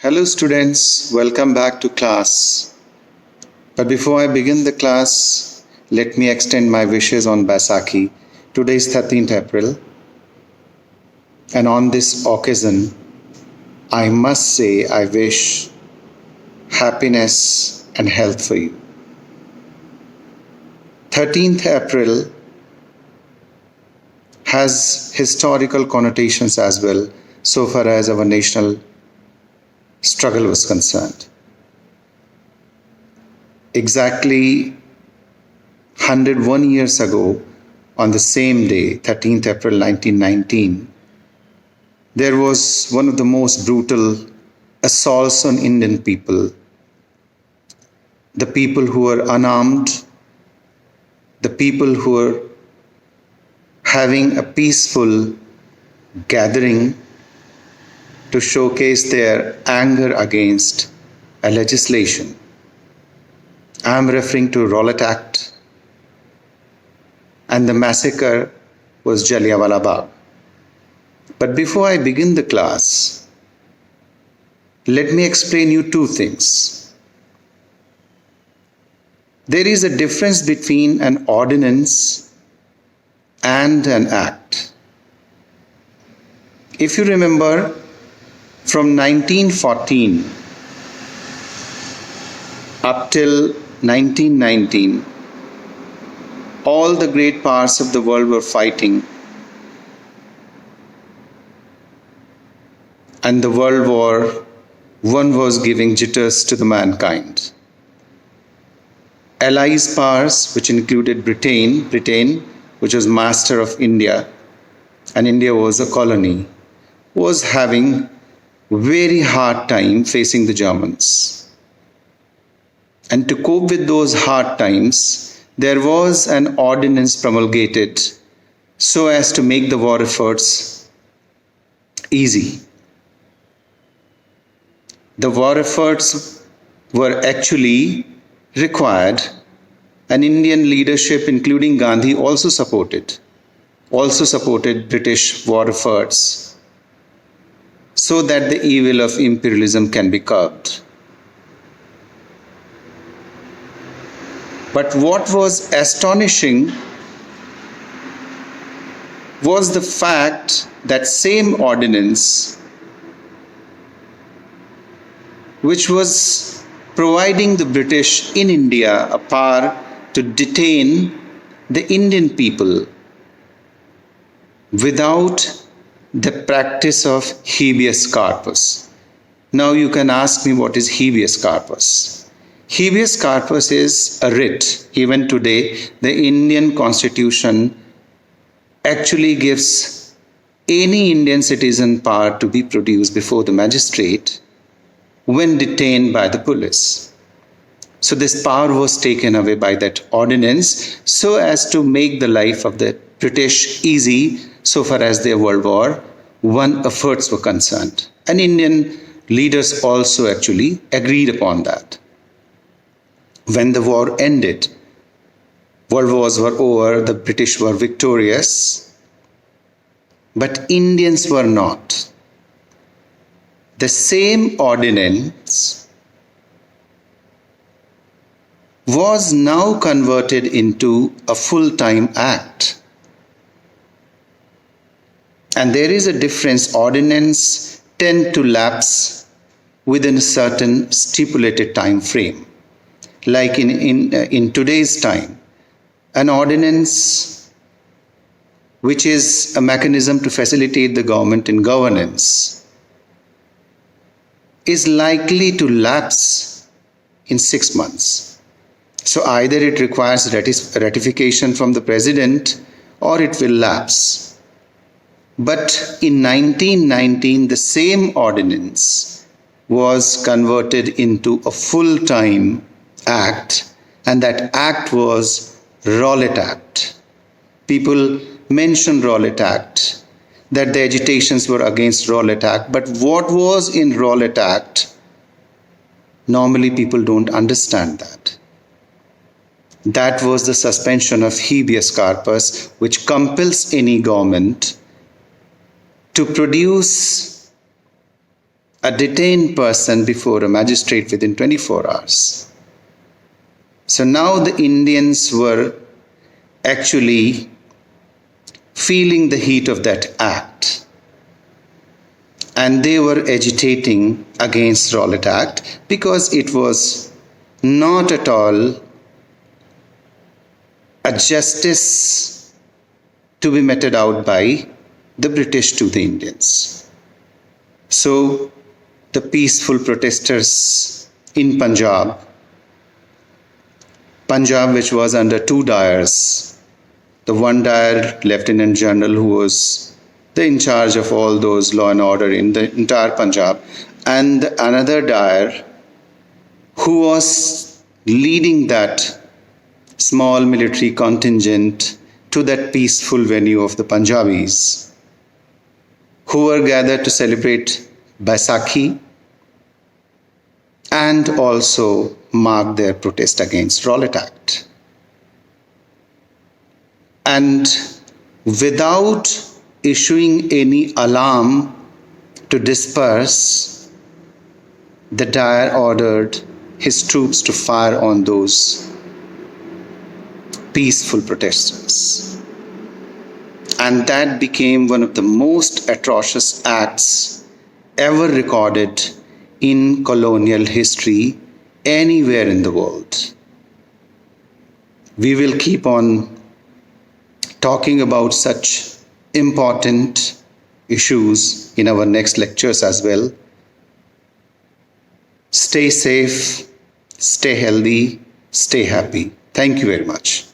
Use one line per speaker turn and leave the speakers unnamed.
Hello students, welcome back to class. But before I begin the class, let me extend my wishes on Baisakhi. Today is 13th April, and on this occasion, I must say I wish happiness and health for you. 13th April has historical connotations as well, so far as our national struggle was concerned. Exactly 101 years ago, on the same day, 13th April 1919, there was one of the most brutal assaults on Indian people. The people who were unarmed, the people who were having a peaceful gathering to showcase their anger against a legislation. I am referring to Rowlatt Act, and the massacre was Jallianwala Bagh. But before I begin the class, let me explain you two things. There is a difference between an ordinance and an act. If you remember, from 1914 up till 1919, all the great powers of the world were fighting, and the World War I was giving jitters to the mankind. Allies powers, which included Britain, which was master of India, and India was a colony, was having very hard time facing the Germans. And to cope with those hard times, there was an ordinance promulgated so as to make the war efforts easy. The war efforts were actually required, and Indian leadership, including Gandhi, also supported British war efforts so that the evil of imperialism can be curbed. But what was astonishing was the fact that same ordinance, which was providing the British in India a power to detain the Indian people without the practice of habeas corpus. Now you can ask me, what is habeas corpus? Habeas corpus is a writ. Even today, the Indian Constitution actually gives any Indian citizen power to be produced before the magistrate when detained by the police. So this power was taken away by that ordinance so as to make the life of the British easy so far as their World War I efforts were concerned. And Indian leaders also actually agreed upon that. When the war ended, world wars were over, the British were victorious, but Indians were not. The same ordinance was now converted into a full-time act. And there is a difference. Ordinance tend to lapse within a certain stipulated time frame. Like in today's time, an ordinance, which is a mechanism to facilitate the government in governance, is likely to lapse in 6 months. So either it requires ratification from the president or it will lapse. But in 1919, the same ordinance was converted into a full-time act, and that act was Rowlatt Act. People mention Rowlatt Act, that the agitations were against Rowlatt Act, but what was in Rowlatt Act, normally people don't understand that. That was the suspension of habeas corpus, which compels any government to produce a detained person before a magistrate within 24 hours. So now the Indians were actually feeling the heat of that act, and they were agitating against Rowlatt Act because it was not at all a justice to be meted out by the British to the Indians. So the peaceful protesters in Punjab, which was under two Dyers, the one Dyer, Lieutenant General, who was in charge of all those law and order in the entire Punjab, and another Dyer who was leading that small military contingent to that peaceful venue of the Punjabis, who were gathered to celebrate Baisakhi and also mark their protest against Rowlatt Act. And without issuing any alarm to disperse, the Dyer ordered his troops to fire on those peaceful protesters. And that became one of the most atrocious acts ever recorded in colonial history anywhere in the world. We will keep on talking about such important issues in our next lectures as well. Stay safe, stay healthy, stay happy. Thank you very much.